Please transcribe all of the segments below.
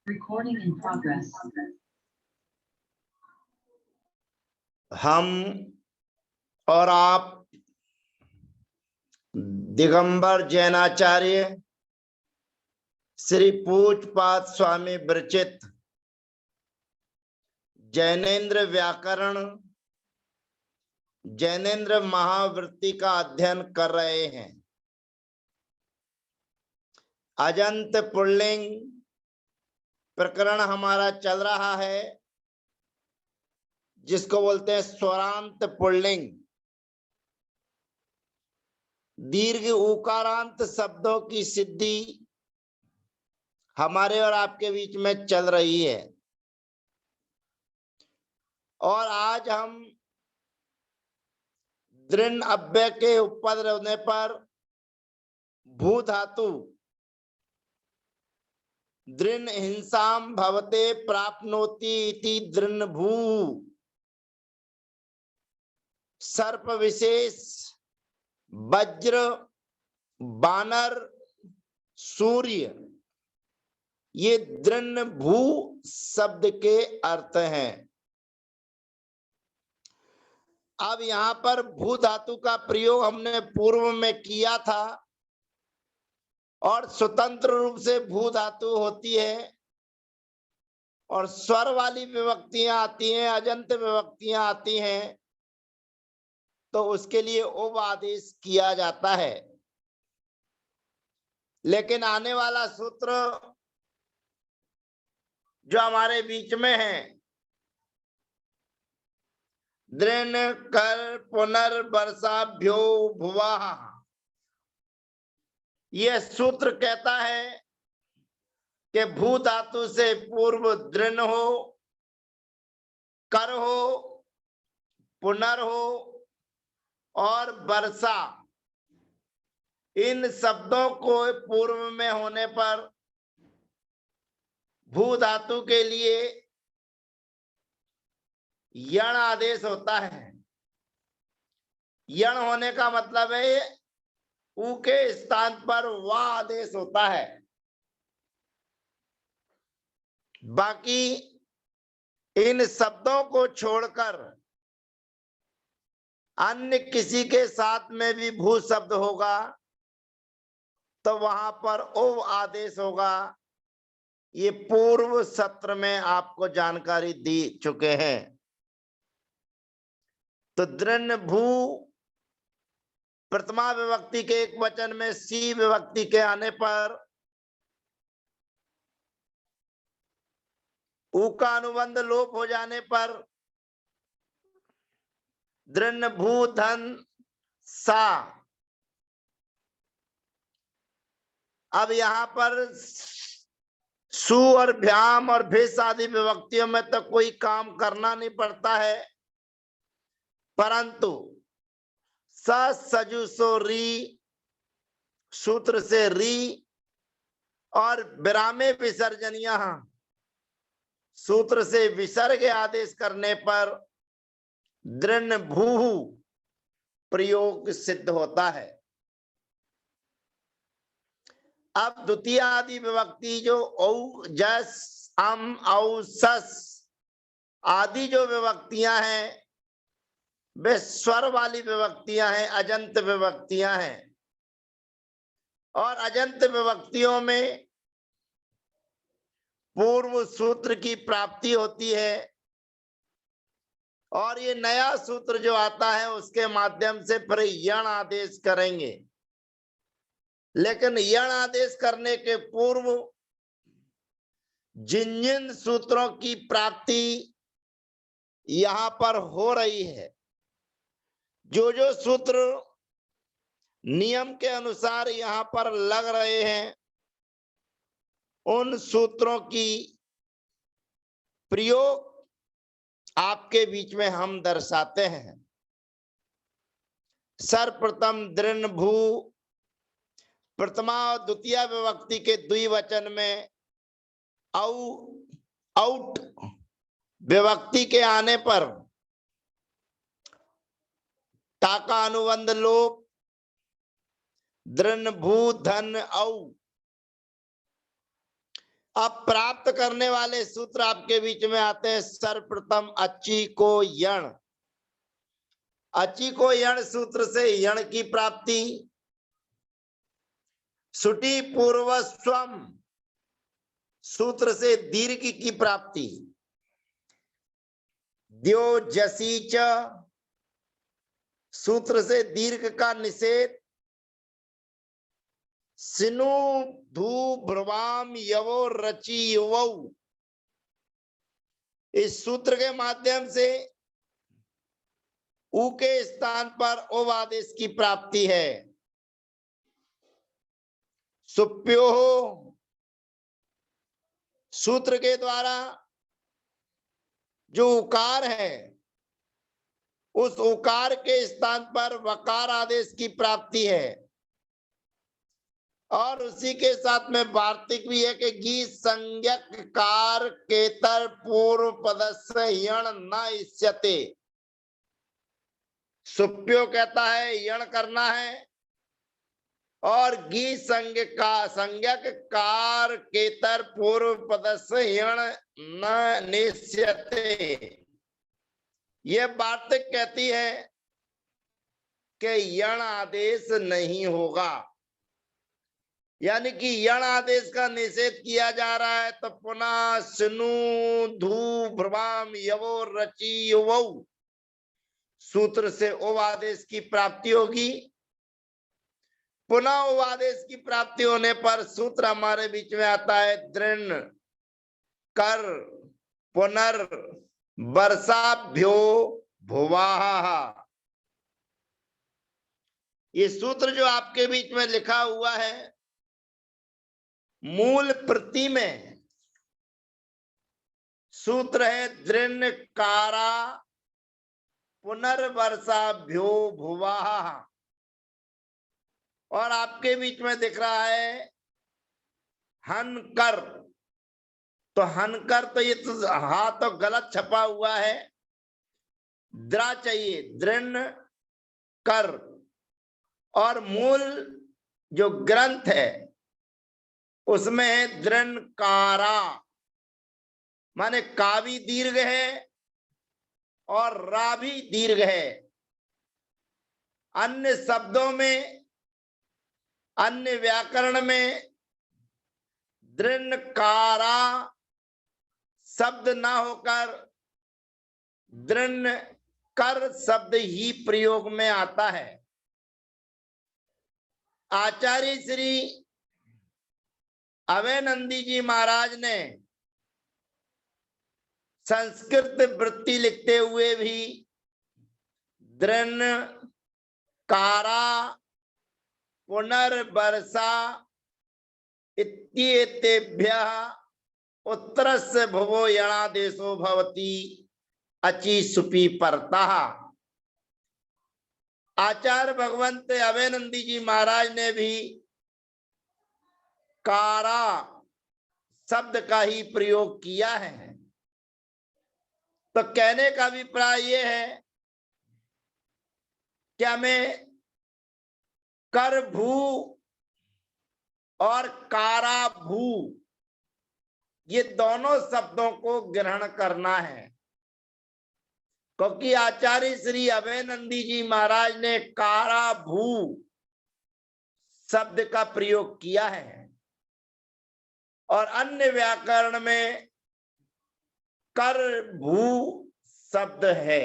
Recording in progress. हम और आप दिगंबर जैनाचार्य श्री पूज्यपाद स्वामी विरचित जैनेन्द्र व्याकरण जैनेन्द्र महावृत्ति का अध्ययन कर रहे हैं। अजंत पुल्लिंग प्रकरण हमारा चल रहा है, जिसको बोलते हैं स्वरांत पुल्लिंग। दीर्घ उकारांत शब्दों की सिद्धि हमारे और आपके बीच में चल रही है। और आज हम दृढ़ अव्यय के उपपद होने पर भू धातु दृढ़ हिंसाम भवते प्राप्नोति इति दृढ़ भू सर्प विशेष वज्र बानर सूर्य, ये दृढ़ भू शब्द के अर्थ हैं। अब यहाँ पर भू धातु का प्रयोग हमने पूर्व में किया था और स्वतंत्र रूप से भू धातु होती है और स्वर वाली विभक्तियां आती हैं, अजंत विभक्तियां आती हैं, तो उसके लिए उप आदेश किया जाता है। लेकिन आने वाला सूत्र जो हमारे बीच में है, दृढ़ कर पुनर्वर्षाभ्यो भुवः, यह सूत्र कहता है कि भू धातु से पूर्व दृढ़ हो, कर हो, पुनर हो और वर्षा, इन शब्दों को पूर्व में होने पर भू धातु के लिए यण आदेश होता है। यण होने का मतलब है उ के स्थान पर वा आदेश होता है। बाकी इन शब्दों को छोड़कर अन्य किसी के साथ में भी भू शब्द होगा तो वहां पर ओ आदेश होगा। ये पूर्व सत्र में आपको जानकारी दी चुके हैं। तो दृढ़ भू प्रथमा विभक्ति के एक वचन में सी विभक्ति के आने पर उ का अनुबंध लोप हो जाने पर दृढ़ भू धन सा। अब यहाँ पर सु और भ्याम और भेष आदि विभक्तियों में तो कोई काम करना नहीं पड़ता है, परंतु स सजु सो री सूत्र से री और विरामे विसर्जनिया सूत्र से विसर्ग आदेश करने पर दृढ़ भू प्रयोग सिद्ध होता है। अब द्वितीय आदि विभक्ति जो औ जस अम औ सस आदि जो विभक्तियां हैं वे स्वर वाली विभक्तियां हैं, अजंत विभक्तियां हैं। और अजंत विभक्तियों में पूर्व सूत्र की प्राप्ति होती है और ये नया सूत्र जो आता है उसके माध्यम से फिर यण आदेश करेंगे। लेकिन यण आदेश करने के पूर्व जिन जिन सूत्रों की प्राप्ति यहां पर हो रही है, जो जो सूत्र नियम के अनुसार यहां पर लग रहे हैं, उन सूत्रों की प्रयोग आपके बीच में हम दर्शाते हैं। सर्वप्रथम दृढ़ भू प्रथमा और द्वितीय विभक्ति के द्विवचन में औ औट विभक्ति के आने पर ता का अनुबंध लोप दृढ़ भू धन औ। अब प्राप्त करने वाले सूत्र आपके बीच में आते हैं। सर्वप्रथम अची को यण, अची को यण सूत्र से यण की प्राप्ति, सुटी पूर्वस्वम सूत्र से दीर्घ की प्राप्ति, द्योजसी च सूत्र से दीर्घ का निषेध, सिनु धू भ्रवाम यवो रचि युवौ इस सूत्र के माध्यम से उ के स्थान पर ओव आदेश की प्राप्ति है। सुप्यो सूत्र के द्वारा जो उकार है उस उकार के स्थान पर वकार आदेश की प्राप्ति है। और उसी के साथ में वार्तिक भी है कि गी संज्ञक कार केतर पूर्व पदस्य यण न इष्यते। सुप्यो कहता है यण करना है और गी संज्ञक कार केतर पूर्व पदस्य यण न निष्यते। यह वार्तिक कहती है कि यण आदेश नहीं होगा, यानी कि यण आदेश का निषेध किया जा रहा है। तो पुनः सुनु धू भ्रवाम यवो रचि युवौ सूत्र से ओव आदेश की प्राप्ति होगी। पुनः ओव आदेश की प्राप्ति होने पर सूत्र हमारे बीच में आता है दृढ़ कर पुनर् वर्षाभ्यो भुवाहा। ये सूत्र जो आपके बीच में लिखा हुआ है मूल प्रति में सूत्र है दृढ़ कारा पुनर्वर्षाभ्यो भुवाहा, और आपके बीच में दिख रहा है हनकर। तो हनकर तो ये तो हा तो गलत छपा हुआ है, द्रा चाहिए दृढ़ कर। और मूल जो ग्रंथ है उसमें है दृढ़ कारा, माने का भी दीर्घ है और रा भी दीर्घ है। अन्य शब्दों में, अन्य व्याकरण में दृढ़ कारा शब्द ना होकर दृढ़ कर शब्द ही प्रयोग में आता है। आचार्य श्री अभयनंदी जी महाराज ने संस्कृत वृत्ति लिखते हुए भी दृढ़ कारा पुनर्वर्षा इत्येतेभ्यः उत्तरस्य भुवो यणादेशो भवति अचि सुपी परतः। आचार्य भगवंत अभयनंदी जी महाराज ने भी कारा शब्द का ही प्रयोग किया है। तो कहने का अभिप्राय यह है कि हमें कर भू और कारा भू ये दोनों शब्दों को ग्रहण करना है, क्योंकि आचार्य श्री अभयनंदी जी महाराज ने कारा भू शब्द का प्रयोग किया है और अन्य व्याकरण में कर भू शब्द है।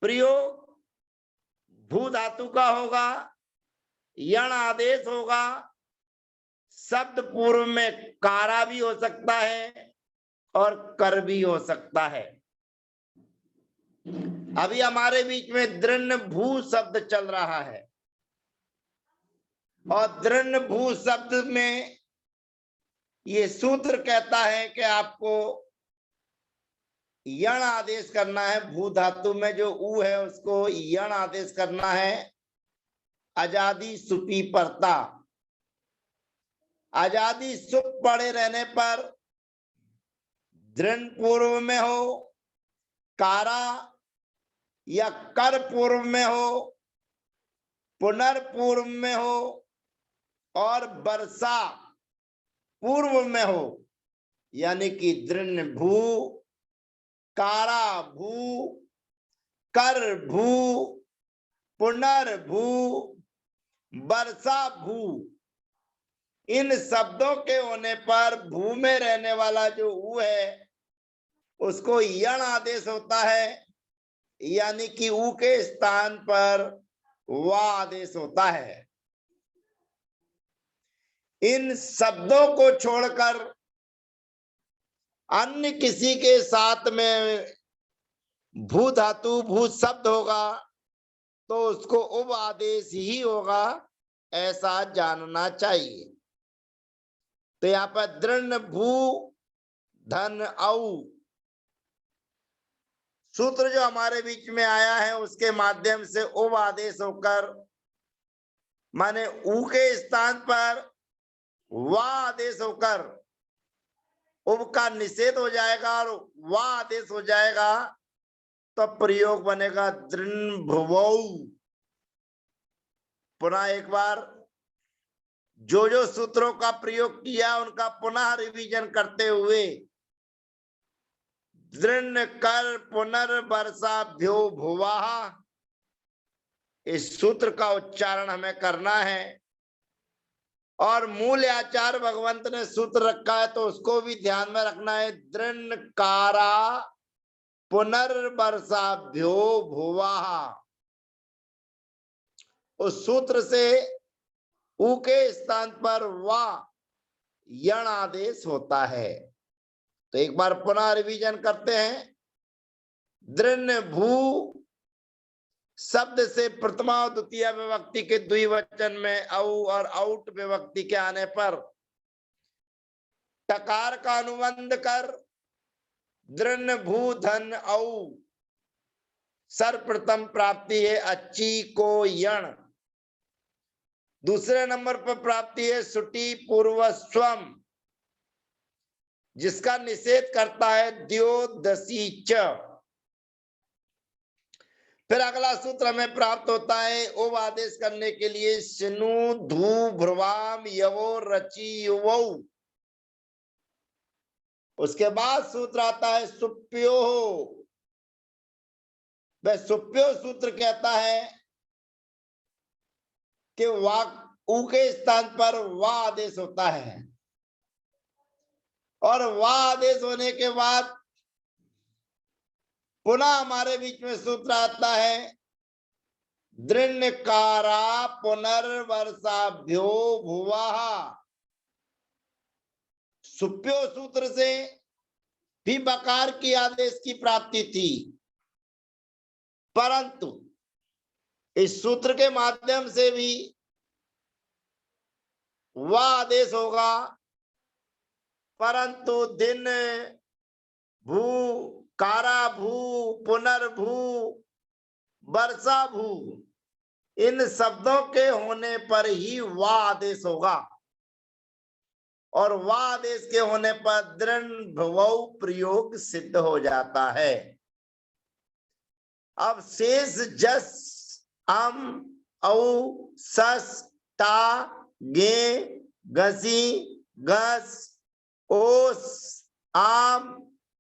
प्रयोग भू धातु का होगा, यण आदेश होगा, शब्द पूर्व में कारा भी हो सकता है और कर भी हो सकता है। अभी हमारे बीच में दृढ़ भू शब्द चल रहा है और दृढ़ भू शब्द में ये सूत्र कहता है कि आपको यण आदेश करना है। भू धातु में जो ऊ है उसको यण आदेश करना है। आजादी सुपी परता, आजादी सुप पड़े रहने पर दृढ़ पूर्व में हो, कारा या कर पूर्व में हो, पुनर्पूर्व में हो और वर्षा पूर्व में हो, यानी कि दृढ़ भू, कारा भू, कर भू, पुनर्भू, वर्षा भू, इन शब्दों के होने पर भू में रहने वाला जो ऊ है उसको यण आदेश होता है, यानी कि ऊ के स्थान पर वा आदेश होता है। इन शब्दों को छोड़कर अन्य किसी के साथ में भू धातु भू शब्द होगा तो उसको उप आदेश ही होगा, ऐसा जानना चाहिए। तो यहाँ पर दृढ़ भू धन औ सूत्र जो हमारे बीच में आया है उसके माध्यम से उप आदेश होकर माने ऊ के स्थान पर वा आदेश होकर उप का निषेध हो जाएगा और वा आदेश हो जाएगा, तो प्रयोग बनेगा दृढ़ भुवौ। पुनः एक बार जो सूत्रों का प्रयोग किया उनका पुनः रिवीजन करते हुए दृढ़ कर पुनर्वर्षाभ्यो भुवाः, इस सूत्र का उच्चारण हमें करना है। और मूल आचार्य भगवंत ने सूत्र रखा है तो उसको भी ध्यान में रखना है। दृढ़ कारा पुनर्वर्षाभ्यो भुवाः, उस सूत्र से ऊ के स्थान पर वा यण आदेश होता है। तो एक बार पुनः रिवीजन करते हैं। दृढ़ भू शब्द से प्रथमा और द्वितीय विभक्ति के द्विवचन में औ और औट विभक्ति के आने पर टकार का अनुबंध कर दृढ़ भू धन औ सर्वप्रथम प्राप्ति है अच्छी को यण, दूसरे नंबर पर प्राप्ति है सुटी पूर्वस्वम जिसका निषेध करता है द्योदशी च। फिर अगला सूत्र हमें प्राप्त होता है उप आदेश करने के लिए सिनु धू भ्रुवाम यवो रचि युवौ। उसके बाद सूत्र आता है सुप्यो। वह सुप्यो सूत्र कहता है कि वाक ऊ के स्थान पर वा आदेश होता है और वा आदेश होने के बाद पुनः हमारे बीच में सूत्र आता है दृढ़ कारा पुनर्वर्षाभ्यो भुवाः। सुप्यो सूत्र से भी बकार की आदेश की प्राप्ति थी, परंतु इस सूत्र के माध्यम से भी वह आदेश होगा, परंतु दिन भू कारा भू पुनर्भू वर्षा भू इन शब्दों के होने पर ही वह आदेश होगा और वह आदेश के होने पर दृढ़ भुवौ प्रयोग सिद्ध हो जाता है। अब शेष जस अम औ सस ता गे गसी गस ओस आम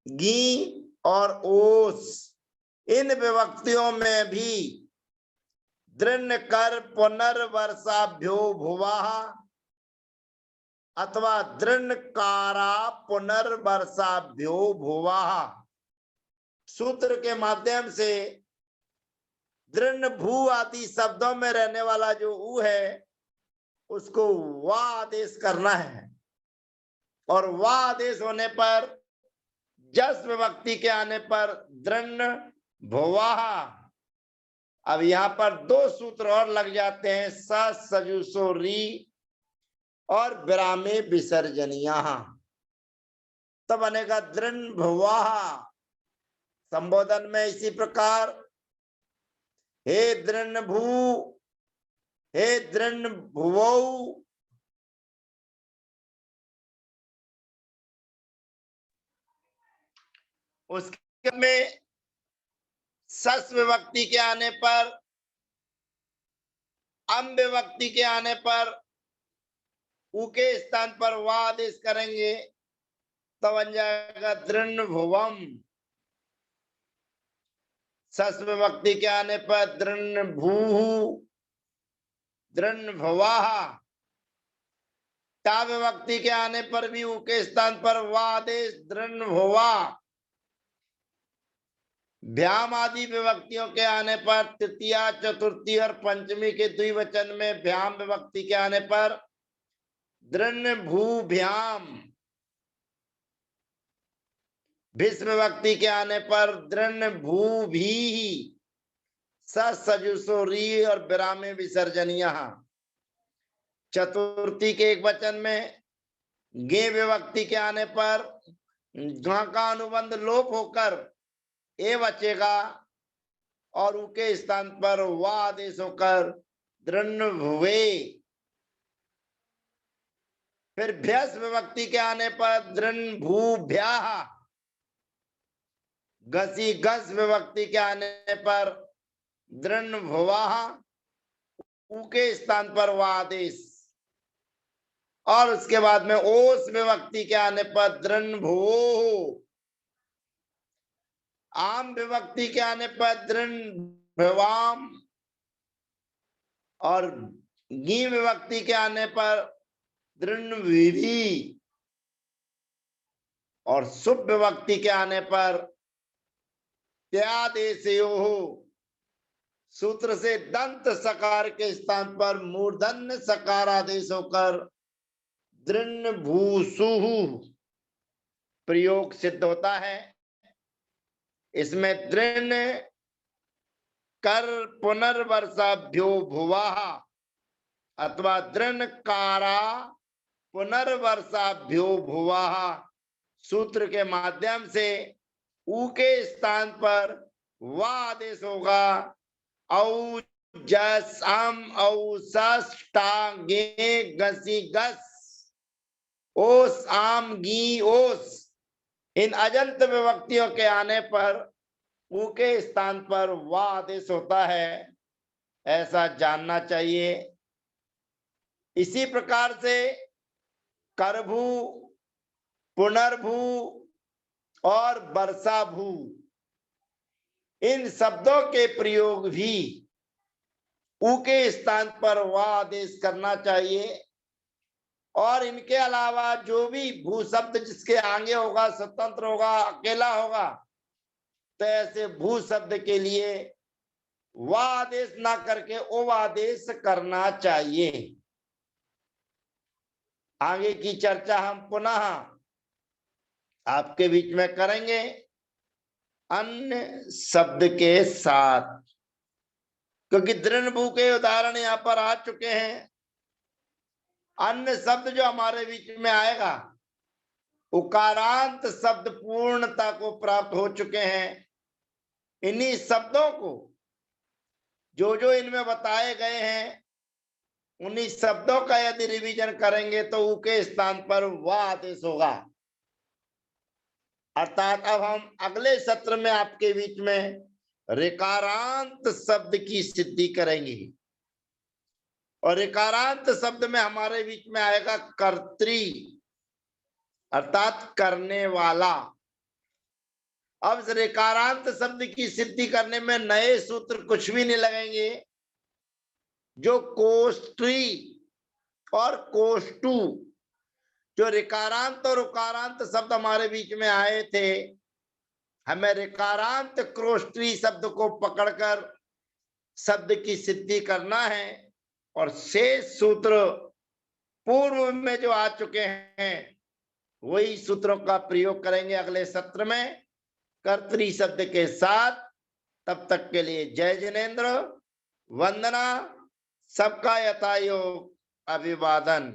गी और ओस इन विभक्तियों में भी दृढ़ कर पुनर्वर्षाभ्यो भुवाः अथवा दृढ़ कारा पुनर्वर्षाभ्यो भुवाः सूत्र के माध्यम से दृढ़ भू आदि शब्दों में रहने वाला जो ऊ है उसको वा आदेश करना है और वा आदेश होने पर जस विभक्ति के आने पर दृढ़ भुवाः। अब यहाँ पर दो सूत्र और लग जाते हैं स सजुसो री और विरामे विसर्जनिया, तब बनेगा दृढ़ भुवाः। संबोधन में इसी प्रकार हे दृढ़ भू हे दृढ़ भुवौ। उसके में सस विभक्ति के आने पर अम विभक्ति के आने पर ऊ के स्थान पर वा आदेश करेंगे तो बन जाएगा दृढ़भुवम। सस विभक्ति के आने पर दृढ़भूः, दृढ़भुवः। ता विभक्ति के आने पर भी ऊ के स्थान पर वा आदेश दृढ़भुवा। भ्याम आदि विभक्तियों के आने पर तृतीया, चतुर्थी और पंचमी के द्विवचन में भ्याम विभक्ति के आने पर दृढ़भूभ्याम। भिस विभक्ति के आने पर दृढ़भूभिः। सजुसो री और विरामे विसर्जनीय। चतुर्थी के एक वचन में गे विभक्ति के आने पर गा का अनुबंध लोप होकर ए बचेगा और ऊ के स्थान पर वा आदेश होकर दृढ़भुवे। फिर भ्यस विभक्ति के आने पर दृढ़भूभ्याः। घसी घस विभक्ति के आने पर दृढ़भुवः। ऊ के स्थान पर वा आदेश। और उसके बाद में ओस विभक्ति के आने पर दृढ़भुवोः। आम विभक्ति के आने पर दृढ़भुवाम। और गी विभक्ति के आने पर दृढ़विधि। और सुप विभक्ति के आने पर त्यादेशयोः। सूत्र से दंत सकार के स्थान पर मूर्धन्य सकार आदेश होकर दृढ़भूसुः प्रयोग सिद्ध होता है। इसमें दृढ़ कर पुनर्वर्षाभ्यो भुवः अथवा दृढ़ कारा पुनर्वर्षाभ्यो भुवः सूत्र के माध्यम से ऊ के स्थान पर वा आदेश होगा। औ जस अम औ सस टा गे गसी गस ओस आम गी ओस। इन अजंत विभक्तियों के आने पर ऊ के स्थान पर वा आदेश होता है, ऐसा जानना चाहिए। इसी प्रकार से करभू, पुनर्भू और वर्षाभू इन शब्दों के प्रयोग भी ऊ के स्थान पर वा आदेश करना चाहिए। और इनके अलावा जो भी भू शब्द जिसके आगे होगा, स्वतंत्र होगा, अकेला होगा, तो ऐसे भू शब्द के लिए वा आदेश ना करके ओ आदेश करना चाहिए। आगे की चर्चा हम पुनः आपके बीच में करेंगे अन्य शब्द के साथ, क्योंकि दृढ़भू के उदाहरण यहाँ पर आ चुके हैं। अन्य शब्द जो हमारे बीच में आएगा, उकारांत शब्द पूर्णता को प्राप्त हो चुके हैं। इन्हीं शब्दों को जो जो इनमें बताए गए हैं, उन्हीं शब्दों का यदि रिवीजन करेंगे तो ऊ के स्थान पर वा आदेश होगा। अर्थात अब हम अगले सत्र में आपके बीच में ऋकारांत शब्द की सिद्धि करेंगे। और ऋकारांत शब्द में हमारे बीच में आएगा कर्त्री, अर्थात करने वाला। अब इस ऋकारांत शब्द की सिद्धि करने में नए सूत्र कुछ भी नहीं लगेंगे। जो कोष्ठी और कोष्टु, जो ऋकारांत और उकारांत शब्द हमारे बीच में आए थे, हमें ऋकारांत क्रोष्ठी शब्द को पकड़कर शब्द की सिद्धि करना है। और शेष सूत्र पूर्व में जो आ चुके हैं, वही सूत्रों का प्रयोग करेंगे अगले सत्र में कर्तरी शब्द के साथ। तब तक के लिए जय जिनेन्द्र, वंदना, सबका यथायोग अभिवादन।